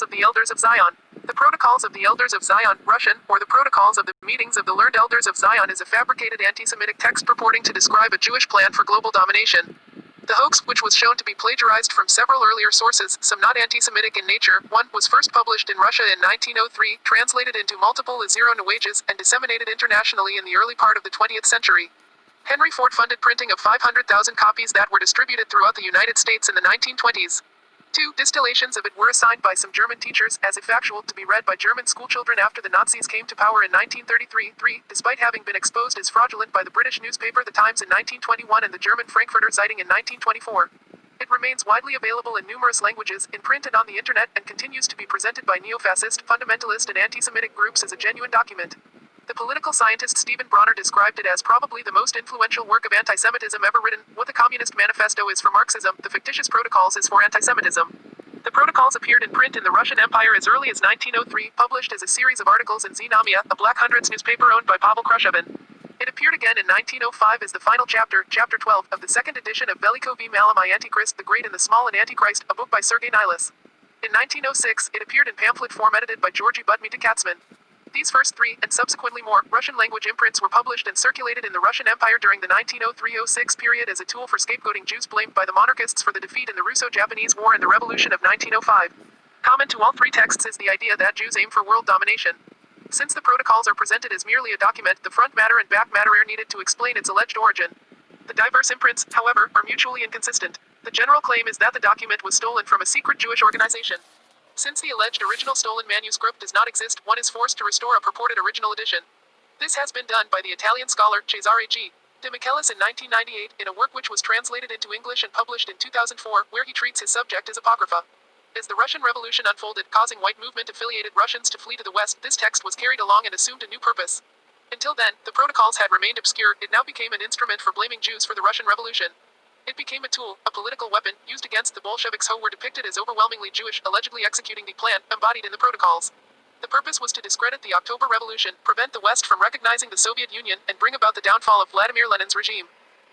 of the Elders of Zion. The Protocols of the Elders of Zion, Russian, or the Protocols of the Meetings of the Learned Elders of Zion is a fabricated anti-Semitic text purporting to describe a Jewish plan for global domination. The hoax, which was shown to be plagiarized from several earlier sources, some not anti-Semitic in nature, one, was first published in Russia in 1903, translated into multiple zero languages, and disseminated internationally in the early part of the 20th century. Henry Ford funded printing of 500,000 copies that were distributed throughout the United States in the 1920s. 2. Distillations of it were assigned by some German teachers, as if factual, to be read by German schoolchildren after the Nazis came to power in 1933. 3. Despite having been exposed as fraudulent by the British newspaper The Times in 1921 and the German Frankfurter Zeitung in 1924. It remains widely available in numerous languages, in print and on the internet, and continues to be presented by neo-fascist, fundamentalist and anti-Semitic groups as a genuine document. The political scientist Stephen Bronner described it as probably the most influential work of anti-Semitism ever written. What the Communist Manifesto is for Marxism, the fictitious Protocols is for anti-Semitism. The Protocols appeared in print in the Russian Empire as early as 1903, published as a series of articles in Znamia, a Black Hundreds newspaper owned by Pavel Khrushchevin. It appeared again in 1905 as the final chapter, Chapter 12, of the second edition of Veliko v Malom I Antichrist, The Great and the Small and Antichrist, a book by Sergei Nilus. In 1906, it appeared in pamphlet form edited by Georgy Budmita Katzman. These first three, and subsequently more, Russian-language imprints were published and circulated in the Russian Empire during the 1903-06 period as a tool for scapegoating Jews blamed by the monarchists for the defeat in the Russo-Japanese War and the Revolution of 1905. Common to all three texts is the idea that Jews aim for world domination. Since the Protocols are presented as merely a document, the front matter and back matter are needed to explain its alleged origin. The diverse imprints, however, are mutually inconsistent. The general claim is that the document was stolen from a secret Jewish organization. Since the alleged original stolen manuscript does not exist, one is forced to restore a purported original edition. This has been done by the Italian scholar Cesare G. De Michelis in 1998, in a work which was translated into English and published in 2004, where he treats his subject as apocrypha. As the Russian Revolution unfolded, causing white movement-affiliated Russians to flee to the West, this text was carried along and assumed a new purpose. Until then, the Protocols had remained obscure. It now became an instrument for blaming Jews for the Russian Revolution. It became a tool, a political weapon, used against the Bolsheviks who were depicted as overwhelmingly Jewish, allegedly executing the plan embodied in the Protocols. The purpose was to discredit the October Revolution, prevent the West from recognizing the Soviet Union, and bring about the downfall of Vladimir Lenin's regime.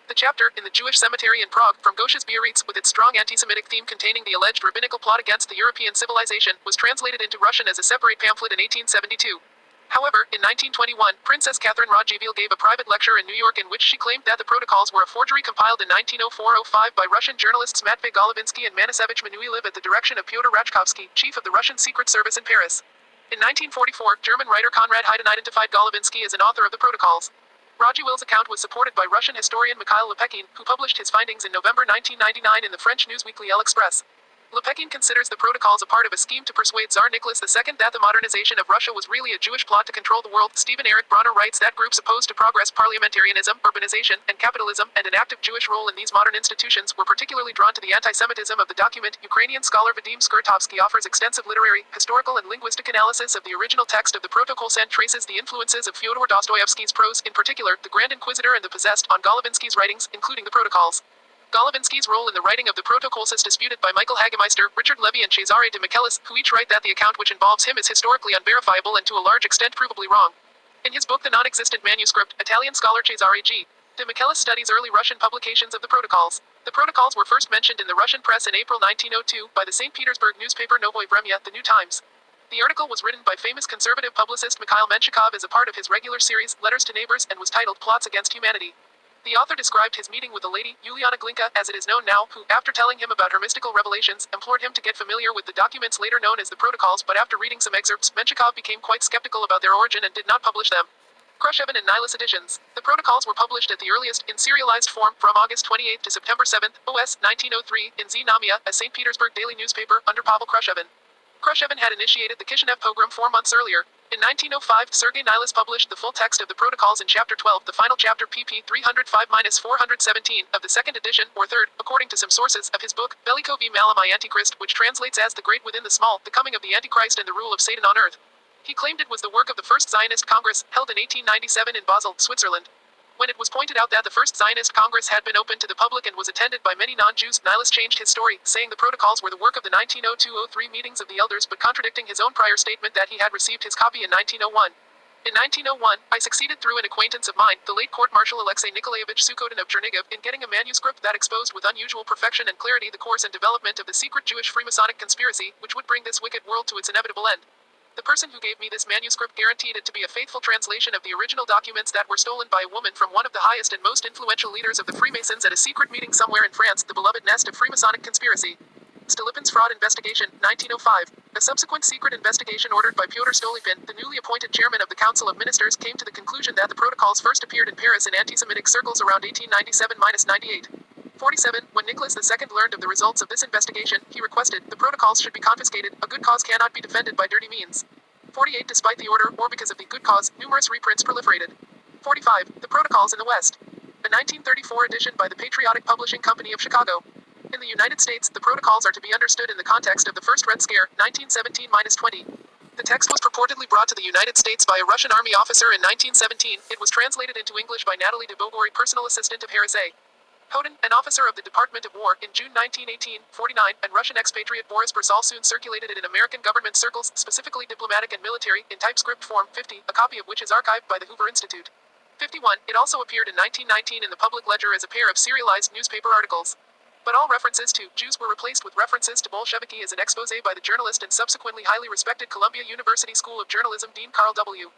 The chapter, in the Jewish cemetery in Prague, from Gosha's Biarritz, with its strong anti-Semitic theme containing the alleged rabbinical plot against the European civilization, was translated into Russian as a separate pamphlet in 1872. However, in 1921, Princess Catherine Radziwiłł gave a private lecture in New York in which she claimed that the Protocols were a forgery compiled in 1904-05 by Russian journalists Matvei Golubinsky and Manasevich Manuilov at the direction of Pyotr Rachkovsky, chief of the Russian Secret Service in Paris. In 1944, German writer Konrad Hayden identified Golubinsky as an author of the Protocols. Radziwiłł's account was supported by Russian historian Mikhail Lepekin, who published his findings in November 1999 in the French news weekly L'Express. Lepekin considers the Protocols a part of a scheme to persuade Tsar Nicholas II that the modernization of Russia was really a Jewish plot to control the world. Stephen Eric Bronner writes that groups opposed to progress, parliamentarianism, urbanization, and capitalism, and an active Jewish role in these modern institutions were particularly drawn to the anti-Semitism of the document. Ukrainian scholar Vadim Skirtovsky offers extensive literary, historical, and linguistic analysis of the original text of the Protocols and traces the influences of Fyodor Dostoevsky's prose, in particular, The Grand Inquisitor and The Possessed, on Golubinsky's writings, including the Protocols. Golubinsky's role in the writing of the Protocols is disputed by Michael Hagemeister, Richard Levy and Cesare de Michelis, who each write that the account which involves him is historically unverifiable and to a large extent provably wrong. In his book The Non-Existent Manuscript, Italian scholar Cesare G. de Michelis studies early Russian publications of the Protocols. The Protocols were first mentioned in the Russian press in April 1902 by the St. Petersburg newspaper Novoye Vremya, The New Times. The article was written by famous conservative publicist Mikhail Menshikov as a part of his regular series, Letters to Neighbors, and was titled Plots Against Humanity. The author described his meeting with a lady, Yuliana Glinka, as it is known now, who, after telling him about her mystical revelations, implored him to get familiar with the documents later known as the Protocols, but after reading some excerpts, Menshikov became quite skeptical about their origin and did not publish them. Khrushchevin and Nilus editions. The Protocols were published at the earliest, in serialized form, from August 28 to September 7, OS, 1903, in Znamia, a St. Petersburg daily newspaper, under Pavel Khrushchevin. Khrushchevin had initiated the Kishinev pogrom 4 months earlier. In 1905, Sergei Nilus published the full text of the Protocols in Chapter 12, the final chapter pp. 305-417, of the second edition, or third, according to some sources, of his book, Veliko v Malom I Antichrist, which translates as The Great Within the Small, the Coming of the Antichrist and the Rule of Satan on Earth. He claimed it was the work of the First Zionist Congress, held in 1897 in Basel, Switzerland. When it was pointed out that the First Zionist Congress had been open to the public and was attended by many non-Jews, Nilus changed his story, saying the Protocols were the work of the 1902-03 meetings of the elders, but contradicting his own prior statement that he had received his copy in 1901. In 1901, I succeeded through an acquaintance of mine, the late court-martial Alexei Nikolaevich Sukhodin of Chernigiv, in getting a manuscript that exposed with unusual perfection and clarity the course and development of the secret Jewish Freemasonic conspiracy, which would bring this wicked world to its inevitable end. The person who gave me this manuscript guaranteed it to be a faithful translation of the original documents that were stolen by a woman from one of the highest and most influential leaders of the Freemasons at a secret meeting somewhere in France, the beloved nest of Freemasonic conspiracy. Stolypin's fraud investigation, 1905. A subsequent secret investigation ordered by Pyotr Stolypin, the newly appointed chairman of the Council of Ministers, came to the conclusion that the protocols first appeared in Paris in anti-Semitic circles around 1897-98. 47. When Nicholas II learned of the results of this investigation, he requested the protocols should be confiscated. A good cause cannot be defended by dirty means. 48. Despite the order, or because of the good cause, numerous reprints proliferated. 45. The Protocols in the West. A 1934 edition by the Patriotic Publishing Company of Chicago. In the United States, the protocols are to be understood in the context of the First Red Scare, 1917-20. The text was purportedly brought to the United States by a Russian army officer in 1917. It was translated into English by Natalie de Beauvory, personal assistant of Harris A. Hoden, an officer of the Department of War, in June 1918, 49, and Russian expatriate Boris Bersal soon circulated it in American government circles, specifically diplomatic and military, in typescript form, 50, a copy of which is archived by the Hoover Institute. 51. It also appeared in 1919 in the Public Ledger as a pair of serialized newspaper articles. But all references to Jews were replaced with references to Bolsheviki as an expose by the journalist and subsequently highly respected Columbia University School of Journalism Dean Carl W.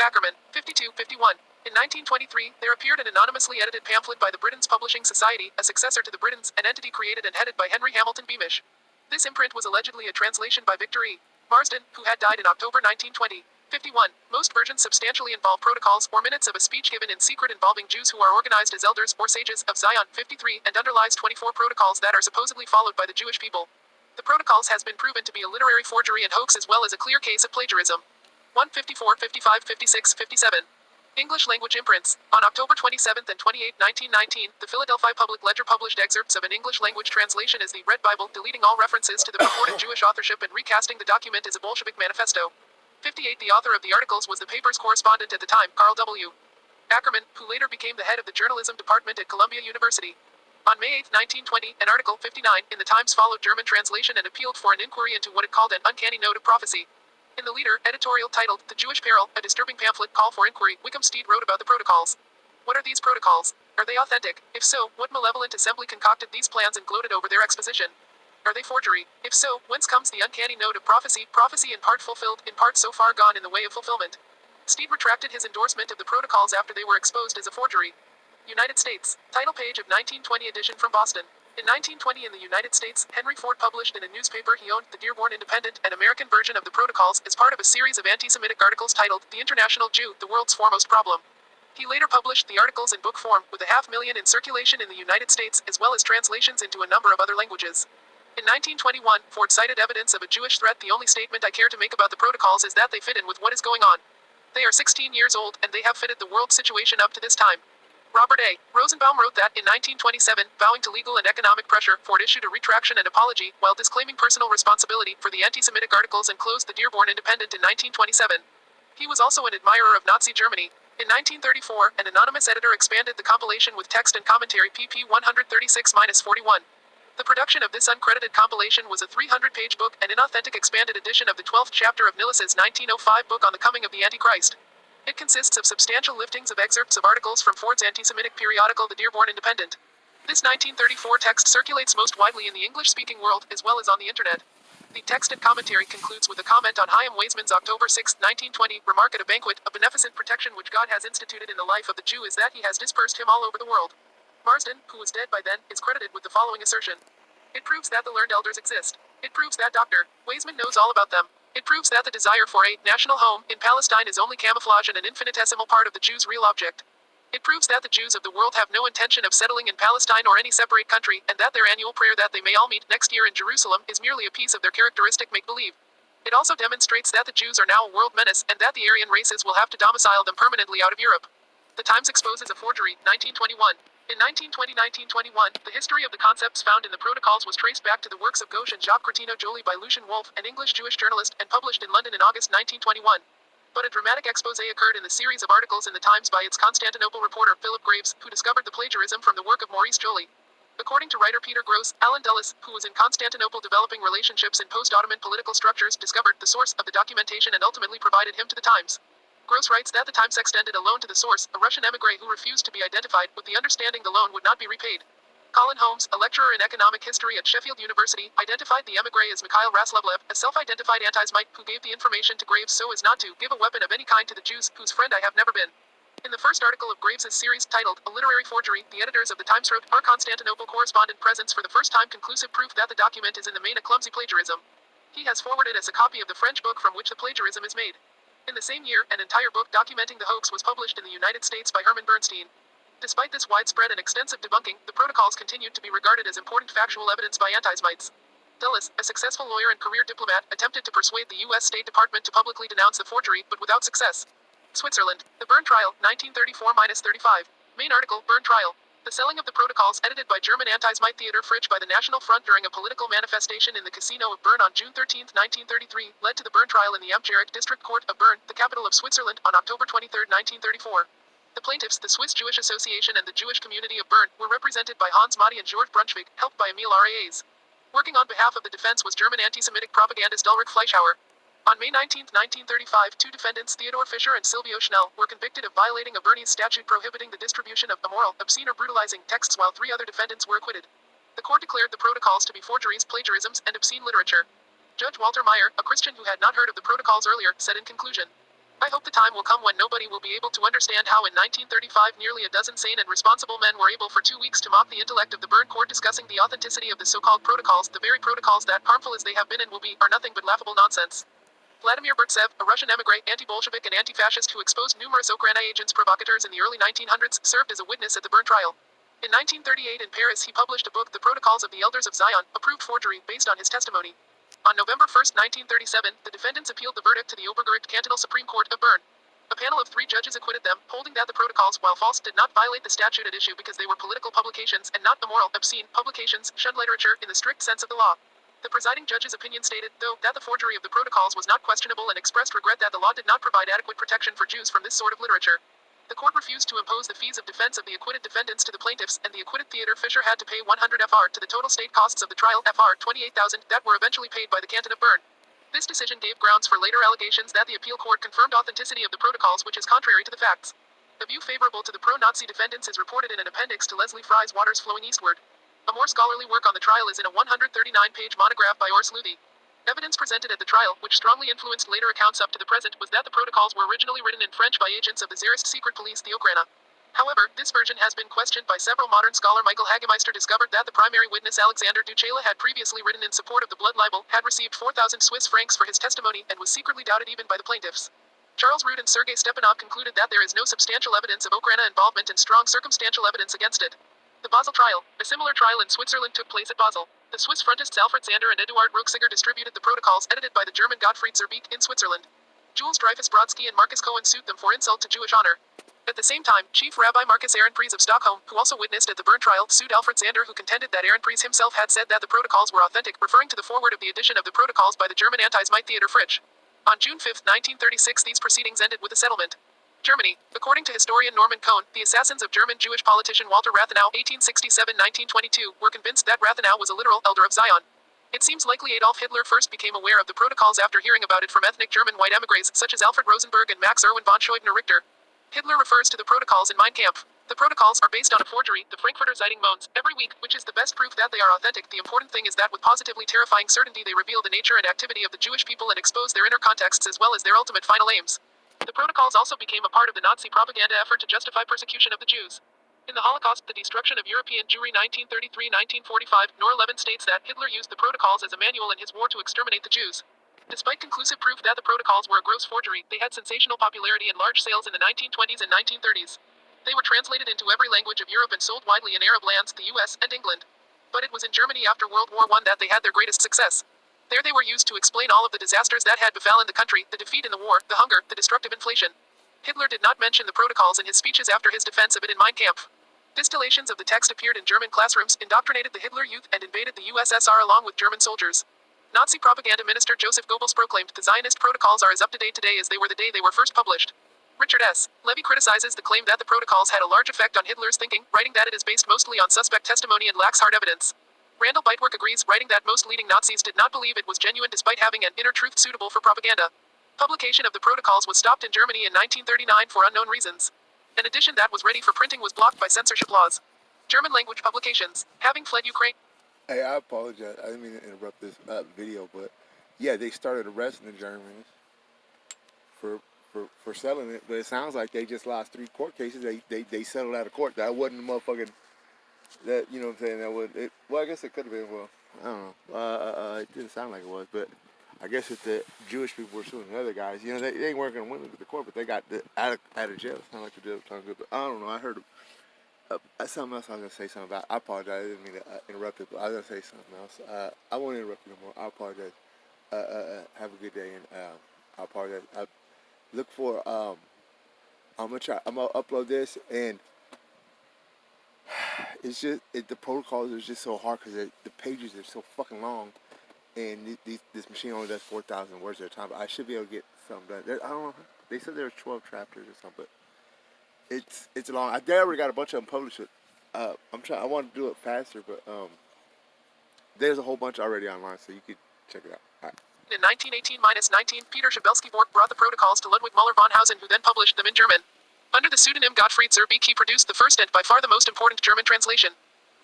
Ackerman. 52-51. In 1923, there appeared an anonymously edited pamphlet by the Britons Publishing Society, a successor to the Britons, an entity created and headed by Henry Hamilton Beamish. This imprint was allegedly a translation by Victor E. Marsden, who had died in October 1920. 51. Most versions substantially involve protocols or minutes of a speech given in secret involving Jews who are organized as elders or sages of Zion. 53. And underlies 24 protocols that are supposedly followed by the Jewish people. The protocols has been proven to be a literary forgery and hoax as well as a clear case of plagiarism. 154, 55, 56, 57. English language imprints. On October 27 and 28, 1919, the Philadelphia Public Ledger published excerpts of an English language translation as the Red Bible, deleting all references to the purported Jewish authorship and recasting the document as a Bolshevik manifesto. 58. The author of the articles was the paper's correspondent at the time, Carl W. Ackerman, who later became the head of the journalism department at Columbia University. On May 8, 1920, an article, 59, in the Times followed German translation and appealed for an inquiry into what it called an uncanny note of prophecy. In the leader, editorial titled, The Jewish Peril, a disturbing pamphlet call for inquiry, Wickham Steed wrote about the protocols. What are these protocols? Are they authentic? If so, what malevolent assembly concocted these plans and gloated over their exposition? Are they forgery? If so, whence comes the uncanny note of prophecy in part fulfilled, in part so far gone in the way of fulfillment? Steed retracted his endorsement of the protocols after they were exposed as a forgery. United States. Title page of 1920 edition from Boston. In 1920 in the United States, Henry Ford published in a newspaper he owned, the Dearborn Independent, an American version of the Protocols, as part of a series of anti-Semitic articles titled, The International Jew, the World's Foremost Problem. He later published the articles in book form, with 500,000 in circulation in the United States, as well as translations into a number of other languages. In 1921, Ford cited evidence of a Jewish threat. The only statement I care to make about the Protocols is that they fit in with what is going on. They are 16 years old, and they have fitted the world situation up to this time. Robert A. Rosenbaum wrote that, in 1927, bowing to legal and economic pressure, Ford issued a retraction and apology, while disclaiming personal responsibility for the anti-Semitic articles and closed the Dearborn Independent in 1927. He was also an admirer of Nazi Germany. In 1934, an anonymous editor expanded the compilation with text and commentary pp 136-41. The production of this uncredited compilation was a 300-page book, an inauthentic expanded edition of the 12th chapter of Nillis's 1905 book on the coming of the Antichrist. It consists of substantial liftings of excerpts of articles from Ford's anti-Semitic periodical The Dearborn Independent. This 1934 text circulates most widely in the English-speaking world, as well as on the internet. The text and commentary concludes with a comment on Chaim Weizmann's October 6, 1920, remark at a banquet, a beneficent protection which God has instituted in the life of the Jew is that he has dispersed him all over the world. Marsden, who was dead by then, is credited with the following assertion. It proves that the learned elders exist. It proves that Dr. Weizmann knows all about them. It proves that the desire for a national home in Palestine is only camouflage and an infinitesimal part of the Jews' real object. It proves that the Jews of the world have no intention of settling in Palestine or any separate country, and that their annual prayer that they may all meet next year in Jerusalem is merely a piece of their characteristic make-believe. It also demonstrates that the Jews are now a world menace, and that the Aryan races will have to domicile them permanently out of Europe. The Times exposes a forgery, 1921. In 1920-1921, the history of the concepts found in the protocols was traced back to the works of Gauche and Jacques Cretino Joly by Lucian Wolff, an English Jewish journalist, and published in London in August 1921. But a dramatic expose occurred in the series of articles in the Times by its Constantinople reporter, Philip Graves, who discovered the plagiarism from the work of Maurice Joly. According to writer Peter Gross, Alan Dulles, who was in Constantinople developing relationships in post-Ottoman political structures, discovered the source of the documentation and ultimately provided him to the Times. Gross writes that the Times extended a loan to the source, a Russian emigre who refused to be identified, with the understanding the loan would not be repaid. Colin Holmes, a lecturer in economic history at Sheffield University, identified the emigre as Mikhail Raslevlev, a self-identified anti-Semite who gave the information to Graves so as not to give a weapon of any kind to the Jews, whose friend I have never been. In the first article of Graves's series, titled A Literary Forgery, the editors of the Times wrote, our Constantinople correspondent presents for the first time conclusive proof that the document is in the main a clumsy plagiarism. He has forwarded us a copy of the French book from which the plagiarism is made. In the same year, an entire book documenting the hoax was published in the United States by Herman Bernstein. Despite this widespread and extensive debunking, the protocols continued to be regarded as important factual evidence by anti-Semites. Dulles, a successful lawyer and career diplomat, attempted to persuade the U.S. State Department to publicly denounce the forgery, but without success. Switzerland. The Bern Trial, 1934-35. Main article, Bern Trial. The selling of the protocols, edited by German anti-Semite Theodor Fritsch by the National Front during a political manifestation in the casino of Bern on June 13, 1933, led to the Bern Trial in the Amtsgericht District Court of Bern, the capital of Switzerland, on October 23, 1934. The plaintiffs, the Swiss Jewish Association and the Jewish community of Bern, were represented by Hans Mahdi and George Brunschwig, helped by Emil Ras. Working on behalf of the defense was German anti-Semitic propagandist Ulrich Fleischhauer. On May 19, 1935, two defendants, Theodor Fischer and Silvio Schnell, were convicted of violating a Bernese statute prohibiting the distribution of immoral, obscene or brutalizing texts, while three other defendants were acquitted. The court declared the protocols to be forgeries, plagiarisms, and obscene literature. Judge Walter Meyer, a Christian who had not heard of the protocols earlier, said in conclusion, I hope the time will come when nobody will be able to understand how in 1935 nearly a dozen sane and responsible men were able for 2 weeks to mock the intellect of the Bern court discussing the authenticity of the so-called protocols, the very protocols that, harmful as they have been and will be, are nothing but laughable nonsense. Vladimir Burtsev, a Russian emigre, anti-Bolshevik and anti-fascist who exposed numerous Ukraine agents provocateurs in the early 1900s, served as a witness at the Bern trial. In 1938 in Paris he published a book, The Protocols of the Elders of Zion, a proved forgery, based on his testimony. On November 1, 1937, the defendants appealed the verdict to the Obergericht Cantonal Supreme Court of Bern. A panel of 3 judges acquitted them, holding that the protocols, while false, did not violate the statute at issue because they were political publications and not immoral, obscene publications, shunned literature in the strict sense of the law. The presiding judge's opinion stated, though, that the forgery of the protocols was not questionable and expressed regret that the law did not provide adequate protection for Jews from this sort of literature. The court refused to impose the fees of defense of the acquitted defendants to the plaintiffs, and the acquitted Theodor Fischer had to pay 100 Fr to the total state costs of the trial, Fr 28,000, that were eventually paid by the canton of Bern. This decision gave grounds for later allegations that the appeal court confirmed authenticity of the protocols, which is contrary to the facts. The view favorable to the pro-Nazi defendants is reported in an appendix to Leslie Fry's Waters Flowing Eastward. A more scholarly work on the trial is in a 139-page monograph by Urs Luthi. Evidence presented at the trial, which strongly influenced later accounts up to the present, was that the protocols were originally written in French by agents of the Tsarist secret police, the Okrana. However, this version has been questioned by several modern scholar. Michael Hagemeister discovered that the primary witness Alexander Duchela had previously written in support of the blood libel, had received 4,000 Swiss francs for his testimony, and was secretly doubted even by the plaintiffs. Charles Root and Sergei Stepanov concluded that there is no substantial evidence of Okrana involvement and strong circumstantial evidence against it. The Basel trial. A similar trial in Switzerland took place at Basel. The Swiss frontists Alfred Zander and Eduard Ruxiger distributed the protocols edited by the German Gottfried Zerbeek in Switzerland. Jules Dreyfus Brodsky and Marcus Cohen sued them for insult to Jewish honor. At the same time, Chief Rabbi Marcus Ehrenpreis of Stockholm, who also witnessed at the Bern trial, sued Alfred Zander, who contended that Ehrenpreis himself had said that the protocols were authentic, referring to the foreword of the edition of the protocols by the German anti-Semite Theodor Fritsch. On June 5, 1936, these proceedings ended with a settlement. Germany. According to historian Norman Cohn, the assassins of German Jewish politician Walter Rathenau (1867–1922) were convinced that Rathenau was a literal elder of Zion. It seems likely Adolf Hitler first became aware of the protocols after hearing about it from ethnic German white emigres such as Alfred Rosenberg and Max Erwin von Scheubner-Richter. Hitler refers to the protocols in Mein Kampf. The protocols are based on a forgery, the Frankfurter Zeitung moans, every week, which is the best proof that they are authentic. The important thing is that with positively terrifying certainty they reveal the nature and activity of the Jewish people and expose their inner contexts as well as their ultimate final aims. The protocols also became a part of the Nazi propaganda effort to justify persecution of the Jews. In the Holocaust, the destruction of European Jewry 1933–1945, Nor Levin states that Hitler used the protocols as a manual in his war to exterminate the Jews. Despite conclusive proof that the protocols were a gross forgery, they had sensational popularity and large sales in the 1920s and 1930s. They were translated into every language of Europe and sold widely in Arab lands, the US, and England. But it was in Germany after World War I that they had their greatest success. There they were used to explain all of the disasters that had befallen the country, the defeat in the war, the hunger, the destructive inflation. Hitler did not mention the protocols in his speeches after his defense of it in Mein Kampf. Distillations of the text appeared in German classrooms, indoctrinated the Hitler Youth, and invaded the USSR along with German soldiers. Nazi propaganda minister Joseph Goebbels proclaimed the Zionist protocols are as up-to-date today as they were the day they were first published. Richard S. Levy criticizes the claim that the protocols had a large effect on Hitler's thinking, writing that it is based mostly on suspect testimony and lacks hard evidence. Randall Beitwerk agrees, writing that most leading Nazis did not believe it was genuine despite having an inner truth suitable for propaganda. Publication of the protocols was stopped in Germany in 1939 for unknown reasons. An edition that was ready for printing was blocked by censorship laws. German language publications, having fled Ukraine. Hey, I apologize. I didn't mean to interrupt this video, but yeah, they started arresting the Germans for selling it, but it sounds like they just lost 3 court cases. They settled out of court. That wasn't the motherfucking, that, you know what I'm saying, that would, it, well, I guess it could have been, well, I don't know, it didn't sound like it was, but I guess if the Jewish people were suing the other guys, you know, they ain't weren't going to win it to the court, but they got out of jail. It sounded like the jail was talking good, but I don't know, I heard something else I was going to say something about. I apologize, I didn't mean to interrupt it, but I was going to say something else. I won't interrupt you no more. I apologize. Have a good day, and I apologize. Look for, I'm going to upload this, and it's just, the protocols is just so hard because the pages are so fucking long, and this machine only does 4,000 words at a time, but I should be able to get something done. I don't know, they said there were 12 chapters or something, but it's long. I already got a bunch of them published. I want to do it faster, but there's a whole bunch already online, so you could check it out. All right. In 1918-19, Peter Schabelsky-Bork brought the protocols to Ludwig Müller-Vonhausen, who then published them in German. Under the pseudonym Gottfried Zerbeek, he produced the first and by far the most important German translation.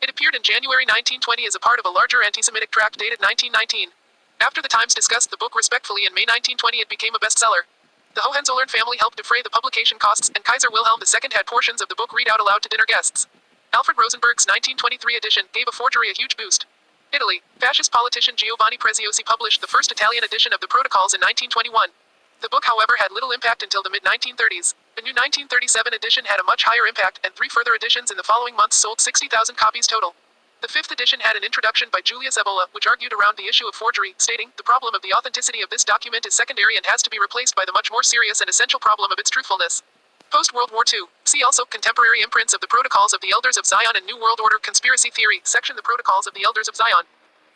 It appeared in January 1920 as a part of a larger anti-Semitic tract dated 1919. After the Times discussed the book respectfully in May 1920, it became a bestseller. The Hohenzollern family helped defray the publication costs, and Kaiser Wilhelm II had portions of the book read out aloud to dinner guests. Alfred Rosenberg's 1923 edition gave a forgery a huge boost. Italy, fascist politician Giovanni Preziosi published the first Italian edition of the Protocols in 1921. The book, however, had little impact until the mid-1930s. The new 1937 edition had a much higher impact, and 3 further editions in the following months sold 60,000 copies total. The 5th edition had an introduction by Julia Zebola, which argued around the issue of forgery, stating, "The problem of the authenticity of this document is secondary and has to be replaced by the much more serious and essential problem of its truthfulness." Post-World War II. See also Contemporary imprints of the Protocols of the Elders of Zion and New World Order Conspiracy Theory, section The Protocols of the Elders of Zion.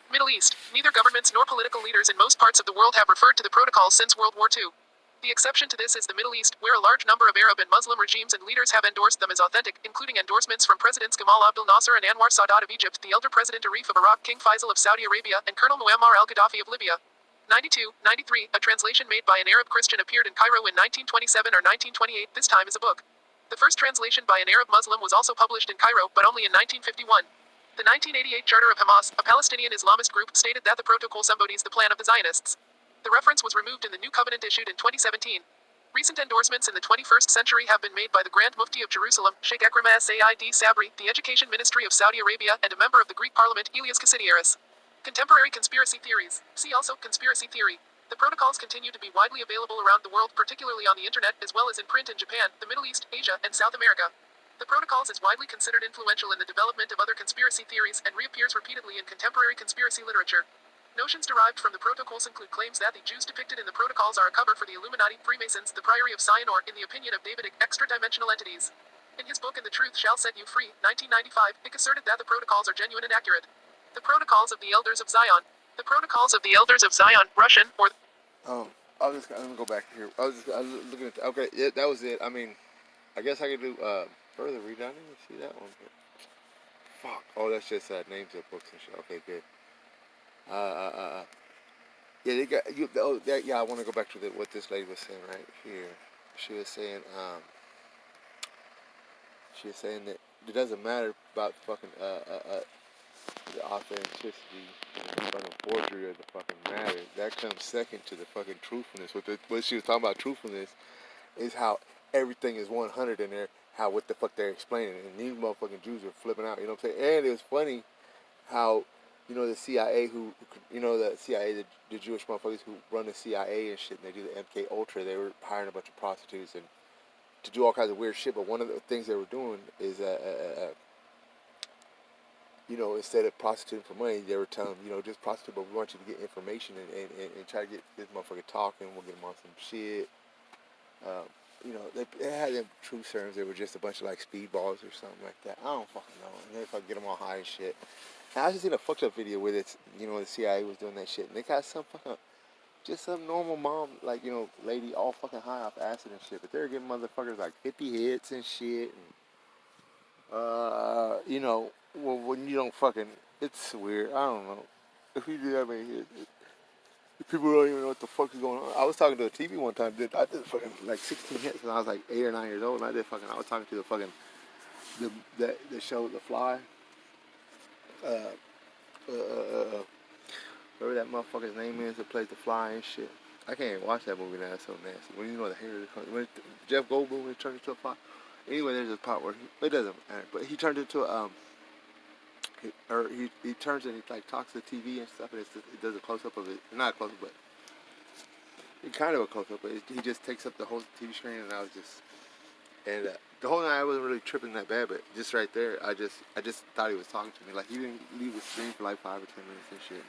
Middle East. Neither governments nor political leaders in most parts of the world have referred to the Protocols since World War II. The exception to this is the Middle East, where a large number of Arab and Muslim regimes and leaders have endorsed them as authentic, including endorsements from Presidents Gamal Abdel Nasser and Anwar Sadat of Egypt, the elder President Arif of Iraq, King Faisal of Saudi Arabia, and Colonel Muammar al-Gaddafi of Libya. 92-93, a translation made by an Arab Christian appeared in Cairo in 1927 or 1928, this time as a book. The first translation by an Arab Muslim was also published in Cairo, but only in 1951. The 1988 Charter of Hamas, a Palestinian Islamist group, stated that the protocol embodies the plan of the Zionists. The reference was removed in the new covenant issued in 2017. Recent endorsements in the 21st century have been made by the Grand Mufti of Jerusalem, Sheikh Ekrem Said Sabri, the Education Ministry of Saudi Arabia, and a member of the Greek Parliament, Elias Kasidiaris. Contemporary conspiracy theories. See also Conspiracy Theory. The protocols continue to be widely available around the world, particularly on the internet, as well as in print in Japan, the Middle East, Asia, and South America. The Protocols is widely considered influential in the development of other conspiracy theories and reappears repeatedly in contemporary conspiracy literature. Notions derived from the Protocols include claims that the Jews depicted in the Protocols are a cover for the Illuminati, Freemasons, the Priory of Sion, or, in the opinion of David Icke, extra-dimensional entities. In his book And the Truth Shall Set You Free, 1995, Icke asserted that the Protocols are genuine and accurate. The Protocols of the Elders of Zion. The Protocols of the Elders of Zion, Russian, or... let me go back here. I was looking at, okay, yeah, that was it. I mean, I guess I could do, further read. I didn't even see that one. Fuck. Oh, that's just names of books and shit. Okay, good. Yeah, they got you. Oh, yeah. I want to go back to what this lady was saying right here. She was saying that it doesn't matter about fucking the authenticity and the fucking forgery of the fucking matter. That comes second to the fucking truthfulness. What she was talking about truthfulness is how everything is 100 in there. How what the fuck they're explaining, and these motherfucking Jews are flipping out. You know what I'm saying? And it was funny how, you know, the CIA the Jewish motherfuckers who run the CIA and shit, and they do the MK Ultra, they were hiring a bunch of prostitutes and to do all kinds of weird shit. But one of the things they were doing is, you know, instead of prostituting for money, they were telling them, you know, just prostitute, but we want you to get information and try to get this motherfucker talking. We'll get him on some shit. You know, they had them true terms. They were just a bunch of like speedballs or something like that. I don't fucking know. And they fucking get them all high and shit. And I just seen a fucked up video where it's, you know, the CIA was doing that shit. And they got some fucking, just some normal mom, like, you know, lady all fucking high off acid and shit. But they were giving motherfuckers like 50 hits and shit. And, you know, when you don't fucking, it's weird. I don't know. If you do that many hits, People don't even know what the fuck is going on. I was talking to a TV one time. I did fucking like 16 hits when I was like 8 or 9 years old, and I was talking to the fucking the show The Fly. Whatever that motherfucker's name is that plays The Fly and shit. I can't even watch that movie now. It's so nasty. When you know the hair when Jeff Goldblum when he turned into a fly. Anyway, there's a part where it doesn't matter, but he turned into a he turns and he like talks to the TV and stuff, and it does a close up of it. Not a close up, but kind of a close up. But he just takes up the whole TV screen, and I was just the whole night I wasn't really tripping that bad, but just right there, I just thought he was talking to me. Like he didn't leave the screen for like 5 or 10 minutes and shit.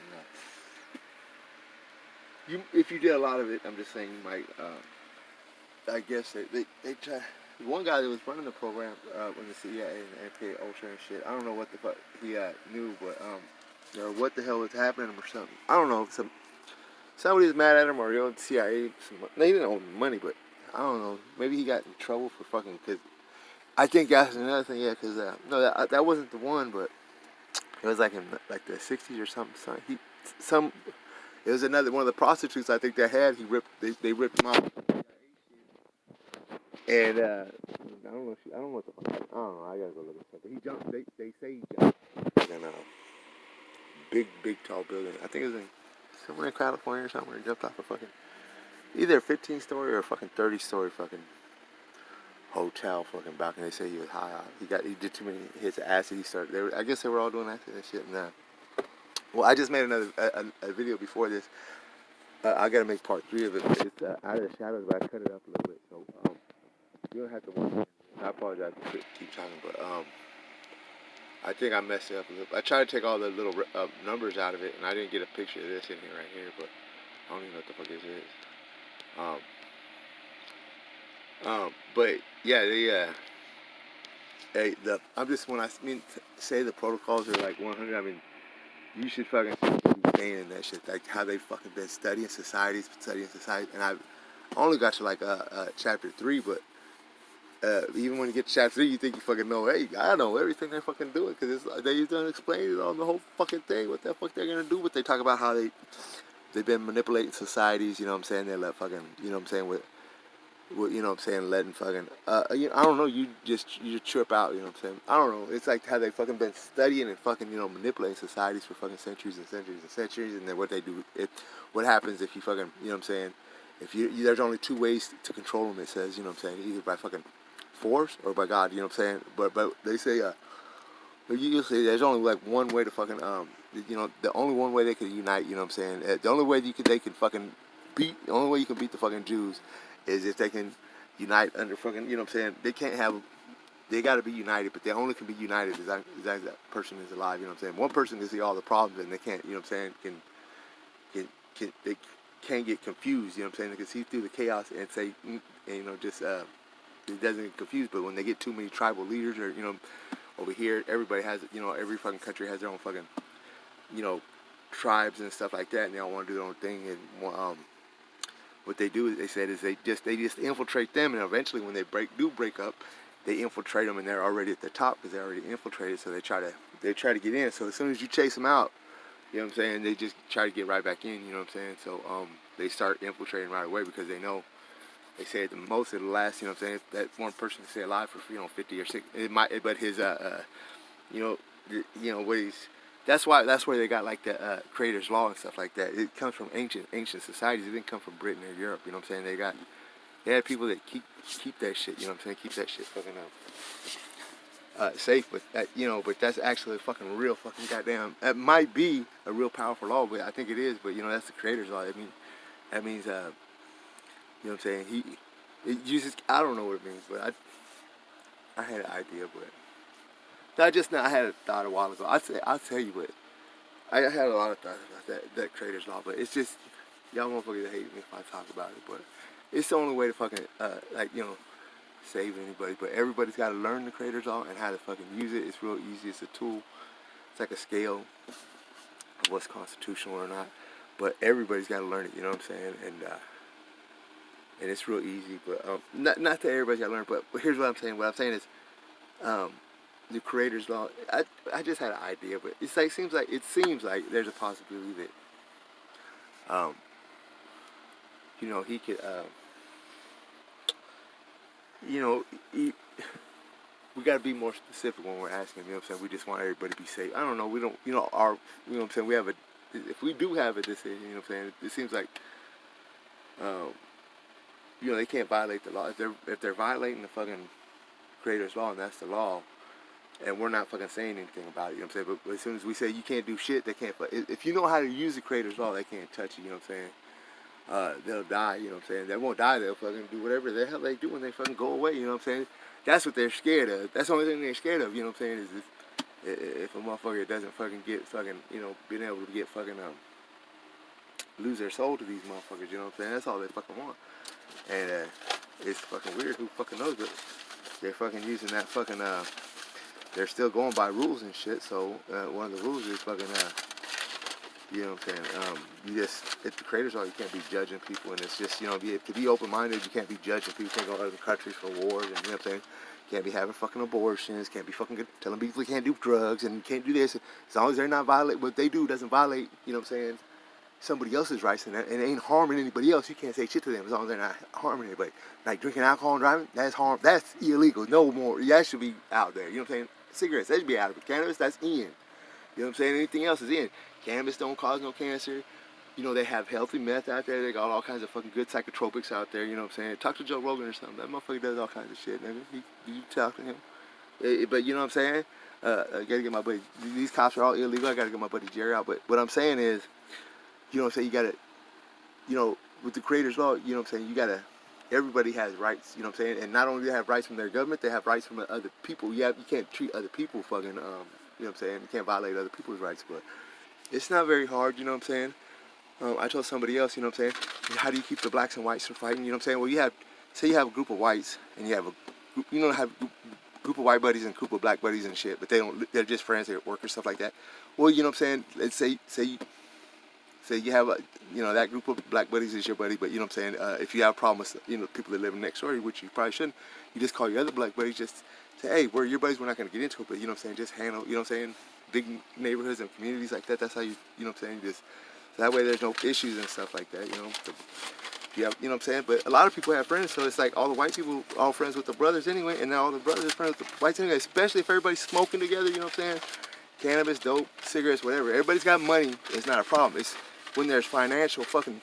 And, if you did a lot of it, I'm just saying you might. I guess they try. One guy that was running the program when the CIA and NPA Ultra and shit. I don't know what the fuck he knew, but or what the hell was happening or something. I don't know. Somebody was mad at him, or the CIA. They didn't owe him money, but I don't know. Maybe he got in trouble for fucking. Cause I think that's another thing. Yeah, cause no, that wasn't the one, but it was like in like the '60s or something. It was another one of the prostitutes I think they had. They ripped him off. And I don't know what the fuck. I don't know. I gotta go look at stuff. But he jumped. They say he jumped in a big tall building. I think it was somewhere in California or somewhere. He jumped off a fucking either a 15-story or a fucking 30-story fucking hotel fucking balcony. They say he was high. He did too many hits of acid. I guess they were all doing acid and shit. And well, I just made another a video before this. I gotta make part 3 of it. It's out of the shadows, but I cut it up a little bit. So you don't have to watch it. I apologize for keep talking, but I think I messed it up a little. I tried to take all the little numbers out of it, and I didn't get a picture of this in here right here, but I don't even know what the fuck this is. But yeah, I'm just when I say the protocols are like 100. I mean, you should fucking be staying in that shit. Like how they fucking been studying societies, and I only got to like chapter 3, but. Even when you get to chapter 3, you think you fucking know. Hey, I know everything they're fucking doing because they done explained it on the whole fucking thing. What the fuck they're gonna do? But they talk about how they've been manipulating societies. You know what I'm saying? They let fucking. You know what I'm saying with you know what I'm saying, letting fucking. I don't know. You just trip out. You know what I'm saying? I don't know. It's like how they fucking been studying and fucking manipulating societies for fucking centuries and centuries and centuries. And then what they do, what happens if you fucking. You know what I'm saying? If there's only 2 ways to control them. It says. You know what I'm saying? Either by fucking force or by God, you know what I'm saying? But they say you say there's only like one way to fucking the only one way they could unite, you know what I'm saying? The only way they can fucking beat the only way you can beat the fucking Jews is if they can unite under fucking, you know what I'm saying? They got to be united, but they only can be united as long as that person is alive, you know what I'm saying? One person can see all the problems and they can't, you know what I'm saying, they can't get confused, you know what I'm saying? They can see through the chaos and say, it doesn't get confused, but when they get too many tribal leaders or, over here, everybody has, every fucking country has their own fucking, tribes and stuff like that, and they all want to do their own thing, and what they do, they said, is they just infiltrate them, and eventually when they break up, they infiltrate them, and they're already at the top because they're already infiltrated, so they try to get in, so as soon as you chase them out, you know what I'm saying, they just try to get right back in, you know what I'm saying, so they start infiltrating right away because they know. They say the most it'll last, you know what I'm saying? That one person can stay alive for 50 or 60. It might, but his what he's. That's where they got like the Creator's Law and stuff like that. It comes from ancient societies. It didn't come from Britain or Europe. You know what I'm saying? They had people that keep that shit. You know what I'm saying? Keep that shit fucking safe. But that but that's actually a fucking real fucking goddamn. That might be a real powerful law, but I think it is. But that's the Creator's Law. That means you know what I'm saying? It uses, I don't know what it means, but I had an idea, but I had a thought a while ago. I'll tell you what, I had a lot of thoughts about that Creator's Law, but it's just, y'all motherfuckers hate me if I talk about it, but it's the only way to fucking, save anybody, but everybody's got to learn the Creator's Law and how to fucking use it. It's real easy. It's a tool. It's like a scale of what's constitutional or not, but everybody's got to learn it, you know what I'm saying? And it's real easy, but not that everybody's got to learn. But here's what I'm saying. What I'm saying is, the Creator's Law. I just had an idea, but it seems like there's a possibility that you know, he could, you know, we got to be more specific when we're asking, you know what I'm saying? We just want everybody to be safe. I don't know, we don't, you know, you know what I'm saying, we have if we do have a decision, you know what I'm saying, it seems like, you know, they can't violate the law. If they're violating the fucking creator's law, and that's the law, and we're not fucking saying anything about it, you know what I'm saying? But as soon as we say you can't do shit, they can't, if you know how to use the creator's law, they can't touch you, you know what I'm saying? They'll die, you know what I'm saying? They won't die, they'll fucking do whatever the hell they do when they fucking go away, you know what I'm saying? That's what they're scared of. That's the only thing they're scared of, you know what I'm saying, is if a motherfucker doesn't fucking get fucking, you know, being able to get fucking, lose their soul to these motherfuckers, you know what I'm saying? That's all they fucking want. And it's fucking weird, who fucking knows, but they're fucking using that fucking, they're still going by rules and shit, so one of the rules is fucking, you know what I'm saying, you just, it's the creator's law, you can't be judging people, and it's just, you know, to be open-minded, you can't be judging people, you can't go to other countries for wars, and you know what I'm saying, can't be having fucking abortions, can't be fucking telling people they can't do drugs, and can't do this, as long as they're not violate, what they do doesn't violate, you know what I'm saying, somebody else's rights, and it ain't harming anybody else, you can't say shit to them as long as they're not harming anybody. Like drinking alcohol and driving, that's illegal, no more, that should be out there, you know what I'm saying, cigarettes, that should be out of it, cannabis, that's in, you know what I'm saying, anything else is in. Cannabis don't cause no cancer. You know, they have healthy meth out there. They got all kinds of fucking good psychotropics out there, you know what I'm saying? Talk to Joe Rogan or something. That motherfucker does all kinds of shit, nigga. You talk to him. But you know what I'm saying? I gotta get my buddy. These cops are all illegal. I gotta get my buddy Jerry out. But what I'm saying is, you know what I'm saying? You gotta, you know, with the creator's law, you know what I'm saying? You gotta, everybody has rights, you know what I'm saying? And not only do they have rights from their government, they have rights from other people. You can't treat other people fucking, you know what I'm saying? You can't violate other people's rights, but it's not very hard, you know what I'm saying? I told somebody else, you know what I'm saying? How do you keep the blacks and whites from fighting? You know what I'm saying? Well, say you have a group of whites, and you have you know, have a group of white buddies and a group of black buddies and shit, but they're just friends, they're at work or stuff like that. Well, you know what I'm saying? Let's say you have you know, that group of black buddies is your buddy, but you know what I'm saying? If you have a problem with, you know, people that live next door, which you probably shouldn't, you just call your other black buddies, just say, hey, we're your buddies, we're not going to get into it, but you know what I'm saying? Just handle, you know what I'm saying? Big neighborhoods and communities like that, that's how you know what I'm saying? Just, so that way there's no issues and stuff like that, you know? You know what I'm saying? But a lot of people have friends, so it's like all the white people are all friends with the brothers anyway, and now all the brothers are friends with the whites anyway, especially if everybody's smoking together, you know what I'm saying? Cannabis, dope, cigarettes, whatever. Everybody's got money, it's not a problem. It's when there's financial fucking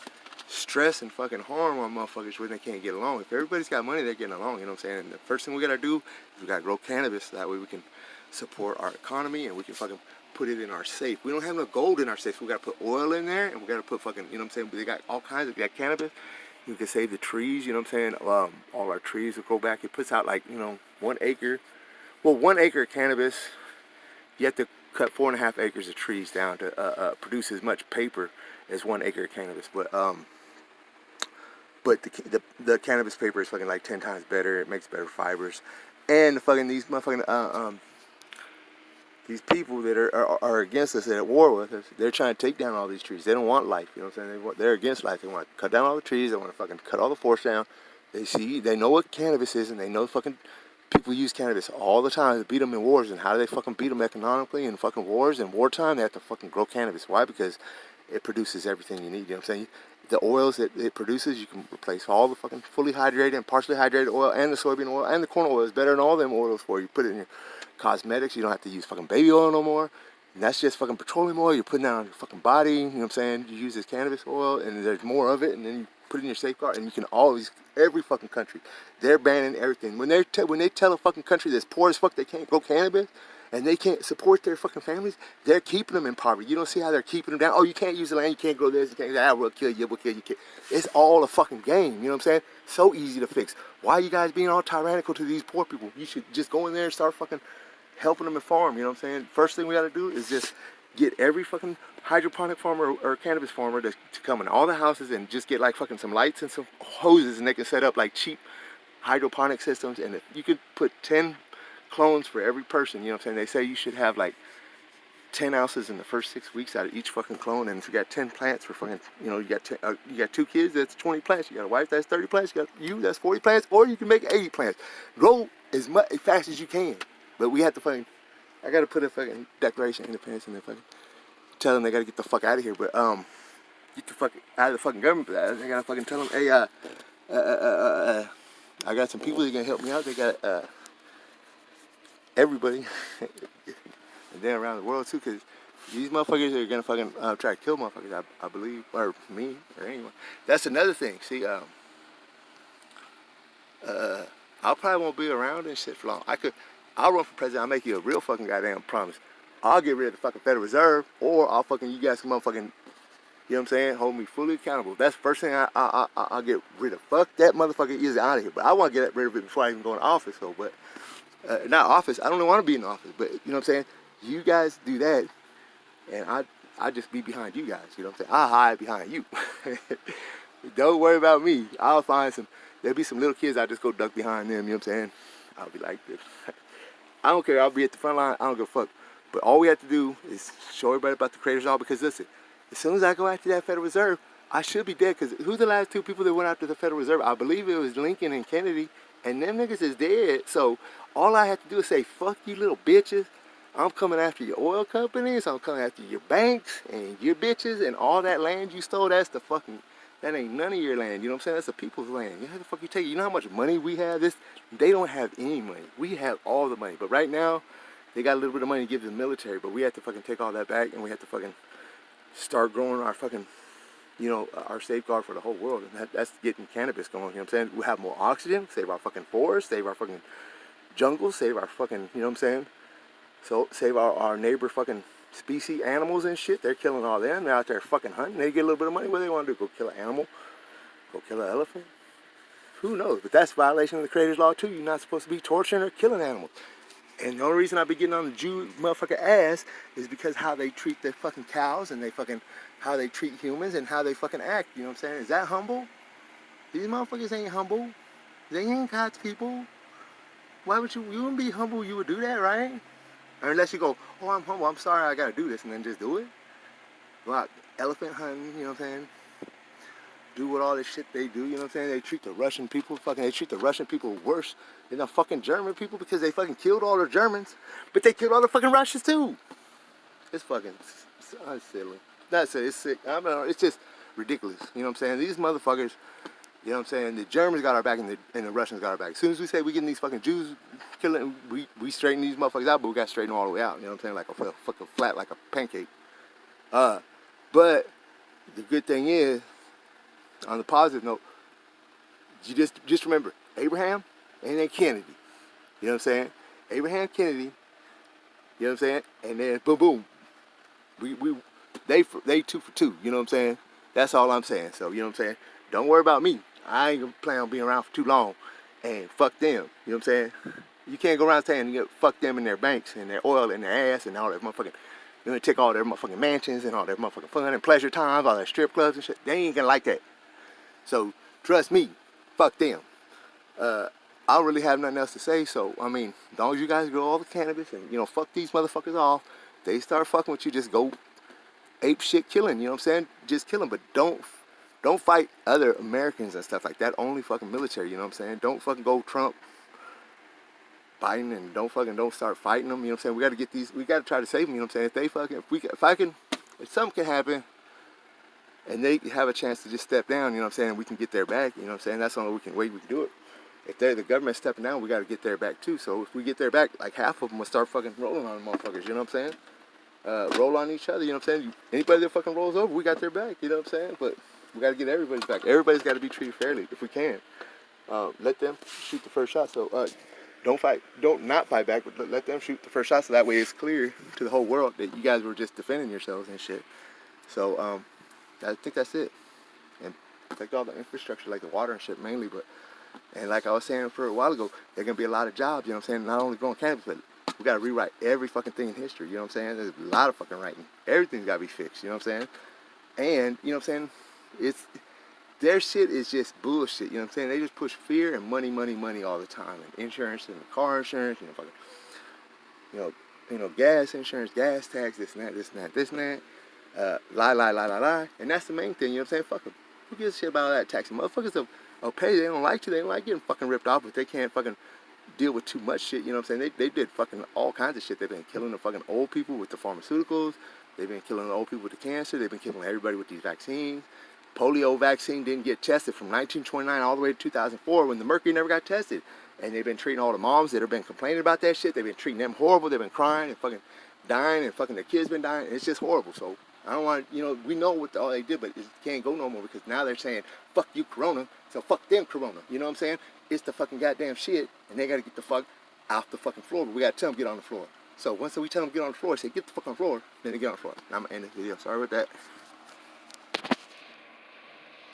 stress and fucking harm on motherfuckers when they can't get along. If everybody's got money, they're getting along, you know what I'm saying? And the first thing we gotta do is we gotta grow cannabis, so that way we can support our economy and we can fucking put it in our safe. We don't have no gold in our safe. We gotta put oil in there, and we gotta put fucking, you know what I'm saying? They got all kinds of, we got cannabis. You can save the trees, you know what I'm saying? All our trees will grow back. It puts out like, you know, 1 acre. Well, 1 acre of cannabis, you have to cut 4.5 acres of trees down to produce as much paper as 1 acre of cannabis. But the cannabis paper is fucking like 10 times better. It makes better fibers. And the fucking these motherfucking these people that are against us, that are at war with us, they're trying to take down all these trees. They don't want life, you know what I'm saying? They're against life. They want to cut down all the trees. They want to fucking cut all the forests down. They know what cannabis is, and they know fucking people use cannabis all the time to beat them in wars. And how do they fucking beat them economically in fucking wars? In wartime, they have to fucking grow cannabis. Why? Because it produces everything you need, you know what I'm saying? The oils that it produces, you can replace all the fucking fully hydrated and partially hydrated oil and the soybean oil and the corn oil. Is better than all them oils for you. Put it in your cosmetics. You don't have to use fucking baby oil no more. And that's just fucking petroleum oil. You're putting that on your fucking body. You know what I'm saying? You use this cannabis oil, and there's more of it, and then you put it in your safeguard, and you can always, every fucking country, they're banning everything. When they tell a fucking country that's poor as fuck they can't grow cannabis, and they can't support their fucking families, they're keeping them in poverty. You don't see how they're keeping them down. Oh, you can't use the land, you can't grow this, you can't do that, we'll kill you, kid. It's all a fucking game, you know what I'm saying? So easy to fix. Why are you guys being all tyrannical to these poor people? You should just go in there and start fucking helping them and farm, you know what I'm saying? First thing we gotta do is just get every fucking hydroponic farmer or cannabis farmer to come in all the houses and just get like fucking some lights and some hoses, and they can set up like cheap hydroponic systems. And if you could put 10 clones for every person, you know what I'm saying? They say you should have like 10 ounces in the first 6 weeks out of each fucking clone. And if you got 10 plants for fucking, you know, you got 2 kids, that's 20 plants. You got a wife, that's 30 plants. You got that's 40 plants. Or you can make 80 plants. Grow as fast as you can. But we have to fucking, I gotta put a fucking Declaration of Independence in there, fucking tell them they gotta get the fuck out of here. But get the fuck out of the fucking government. But I gotta fucking tell them, hey, I got some people that can help me out. They got everybody, and then around the world too, because these motherfuckers are gonna fucking try to kill motherfuckers. I believe, or me, or anyone. That's another thing. See, I probably won't be around and shit for long. I'll run for president. I'll make you a real fucking goddamn promise. I'll get rid of the fucking Federal Reserve, or I'll fucking, you guys can motherfucking, you know what I'm saying, hold me fully accountable. That's the first thing I'll get rid of. Fuck that motherfucker is out of here. But I want to get rid of it before I even go in office. So, but not office. I don't want to be in office. But you know what I'm saying. You guys do that, and I just be behind you guys. You know what I'm saying. I hide behind you. Don't worry about me. I'll find some. There'll be some little kids. I just go duck behind them. You know what I'm saying. I'll be like this. I don't care. I'll be at the front line. I don't give a fuck. But all we have to do is show everybody about the creators all. Because listen, as soon as I go after that Federal Reserve, I should be dead. Because who's the last two people that went after the Federal Reserve? I believe it was Lincoln and Kennedy. And them niggas is dead. So all I have to do is say, fuck you little bitches. I'm coming after your oil companies. I'm coming after your banks and your bitches and all that land you stole. That's the fucking, that ain't none of your land. You know what I'm saying? That's the people's land. You know how the fuck you take it? You know how much money we have? They don't have any money. We have all the money. But right now, they got a little bit of money to give to the military. But we have to fucking take all that back, and we have to fucking start growing our fucking, you know, our safeguard for the whole world. And that's getting cannabis going. You know what I'm saying? We have more oxygen, save our fucking forests, save our fucking jungles, save our fucking, you know what I'm saying? So save our neighbor fucking species, animals and shit. They're killing all them. They're out there fucking hunting. They get a little bit of money. What do they want to do? Go kill an animal? Go kill an elephant? Who knows? But that's violation of the Creator's Law too. You're not supposed to be torturing or killing animals. And the only reason I be getting on the Jew motherfucker ass is because how they treat their fucking cows and they fucking, how they treat humans and how they fucking act. You know what I'm saying? Is that humble? These motherfuckers ain't humble. They ain't God's people. Why would you wouldn't be humble, you would do that, right? Or unless you go, oh, I'm humble, I'm sorry, I gotta do this, and then just do it. Go out elephant hunting, you know what I'm saying? Do what all this shit they do, you know what I'm saying? They treat the Russian people, they treat the Russian people worse than the fucking German people because they fucking killed all the Germans, but they killed all the fucking Russians too. It's fucking, it's silly. That's it, it's sick. I mean, it's just ridiculous, you know what I'm saying? These motherfuckers, you know what I'm saying? The Germans got our back and the Russians got our back. As soon as we say we getting these fucking Jews killing, we straighten these motherfuckers out, but we got to straighten them all the way out. You know what I'm saying? Like a fucking flat, like a pancake. But the good thing is, on the positive note, you just remember Abraham and then Kennedy. You know what I'm saying? Abraham, Kennedy. You know what I'm saying? And then boom, boom. They 2 for 2. You know what I'm saying? That's all I'm saying. So you know what I'm saying? Don't worry about me. I ain't gonna plan on being around for too long. And fuck them. You know what I'm saying? You can't go around saying you fuck them in their banks and their oil and their ass and all that motherfucking. You're gonna take all their motherfucking mansions and all their motherfucking fun and pleasure times, all their strip clubs and shit. They ain't gonna like that. So trust me, fuck them. I don't really have nothing else to say. So I mean, as long as you guys grow all the cannabis and you know fuck these motherfuckers off, they start fucking with you. Just go ape shit killing. You know what I'm saying? Just kill them, but don't fight other Americans and stuff like that. Only fucking military. You know what I'm saying? Don't fucking go Trump, Biden, and don't start fighting them. You know what I'm saying? We got to get these. We got to try to save them. You know what I'm saying? If something can happen, and they have a chance to just step down. You know what I'm saying? We can get their back. You know what I'm saying? That's the only way we can do it. If they're the government stepping down, we got to get their back too. So if we get their back, like half of them will start fucking rolling on the motherfuckers. You know what I'm saying? Roll on each other. You know what I'm saying? Anybody that fucking rolls over, we got their back. You know what I'm saying? But we got to get everybody's back. Everybody's got to be treated fairly if we can. Let them shoot the first shot. So don't not fight back, but let them shoot the first shot. So that way it's clear to the whole world that you guys were just defending yourselves and shit. So I think that's it. And protect all the infrastructure, like the water and shit mainly. And like I was saying for a while ago, there's gonna be a lot of jobs. You know what I'm saying? Not only growing cannabis, but we gotta rewrite every fucking thing in history. You know what I'm saying? There's a lot of fucking writing. Everything's gotta be fixed. You know what I'm saying? And you know what I'm saying? Their shit is just bullshit. You know what I'm saying? They just push fear and money all the time, and insurance and car insurance. Gas insurance, gas tax, this and that. Lie. And that's the main thing. You know what I'm saying? Fuck them. Who gives a shit about all that taxing? Motherfuckers will pay. They don't like to. They don't like getting fucking ripped off, but they can't fucking deal with too much shit. You know what I'm saying? They did fucking all kinds of shit. They've been killing the fucking old people with the pharmaceuticals. They've been killing the old people with the cancer. They've been killing everybody with these vaccines. Polio vaccine didn't get tested from 1929 all the way to 2004 when the mercury never got tested. And they've been treating all the moms that have been complaining about that shit. They've been treating them horrible. They've been crying and fucking dying, and fucking their kids been dying. It's just horrible. So I don't want, you know, we know what all they did, but it can't go no more because now they're saying, fuck you, Corona. So fuck them, Corona. You know what I'm saying? It's the fucking goddamn shit, and they got to get the fuck off the fucking floor. But we got to tell them get on the floor. So once we tell them get on the floor, say get the fuck on the floor, then they get on the floor. Now I'm going to end this video. Sorry about that.